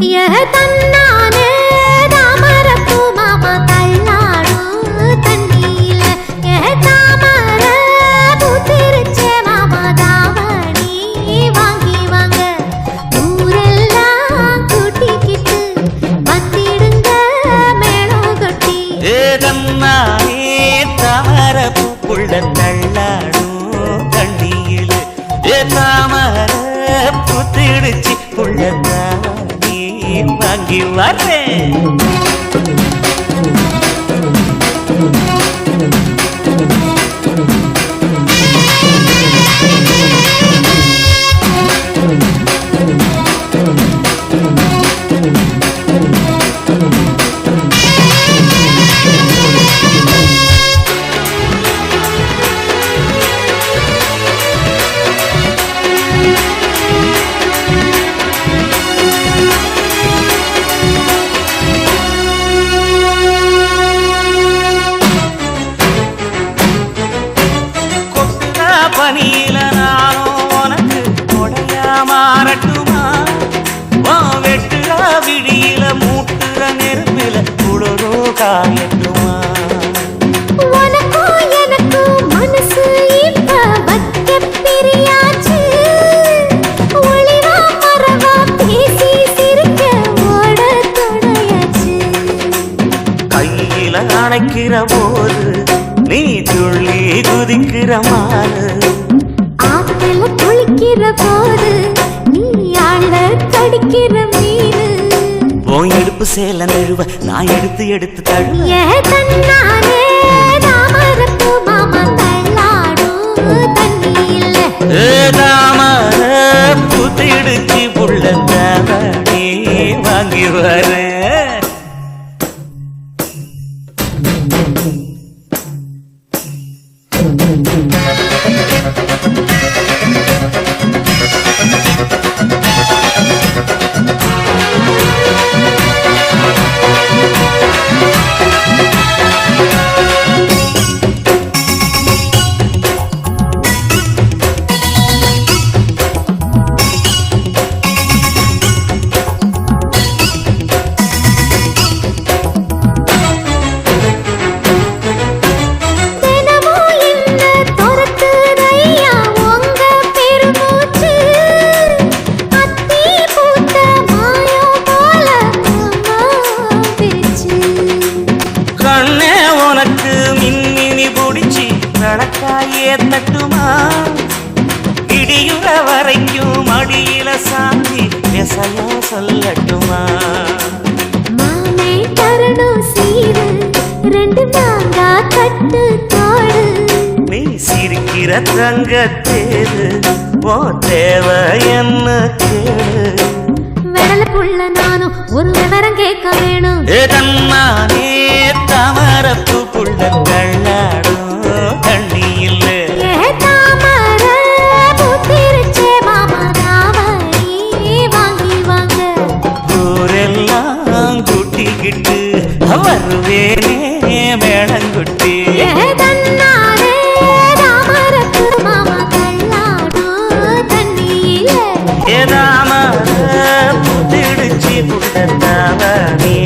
தன்னானே தாமரப்பூ மாமா தள்ளாடும் தண்ணியில தாமர பூத்திருச்சே மாமா தாவணி வாங்கி வாங்க ஊரெல்லாம் கூட்டிக்கிட்டு வந்திடுங்க மேளம் கொட்டி தன்னானே தாமரப்பூக்குள்ள தள்ளாடும் தண்ணியில தாமர பூத்திடுச்சு புள்ளதா வாங்கி வரேன் பனியில நானும் உனக்கு கொடையா மாறட்டுமா வெட்டுற விழியில மூட்டுற நெருப்பில குளிரோ காயட்டுமா உனக்கும் எனக்கும் மனசு இப்ப வக்க பிரியாச்சு ஒளிவா மரவா பேசி சிரிக்க ஓட தொடையாச்சு கையில அணைக்கிற போது நீ துள்ளி குதிக்கிற மாறு ஆத்துல குளிக்கிற போது நீ ஆள கடிக்கிற மீனு போய் எடுப்பு சேல நழுவ நான் எடுத்து எடுத்து தழுவ தன்னானே தாமரப்பூ மாமா தள்ளாடும் தண்ணியில தாமர பூத்திடுச்சு புள்ள தாவணி வாங்கி வரேன் தட்டுமா இடியுற வரைக்கும் அடியில சாந்தி விசையா சொல்லட்டுமா மாமே தரணும் சீரு ரெண்டு மாங்கா கட்டு தோடு நீ சிரிக்கிற தங்கத்தேது போ தேவை என்ன கேளு விடல புள்ள நானும் ஒரு விவரம் கேட்க வேணும் தன்னானே தாமரப்பூ புள்ள தள்ளாடும் தண்ணியில் தாமர பூத்திருச்சே மாமா தாவணி வாங்கி வாங்க ஊரெல்லாம் கூட்டிக்கிட்டு வருவேனே மேளங்குட்டி தன்னானே தாமரப்பூ மாமா தள்ளாடும் தண்ணியில தாமர பூத்திடுச்சு புள்ள தாவணி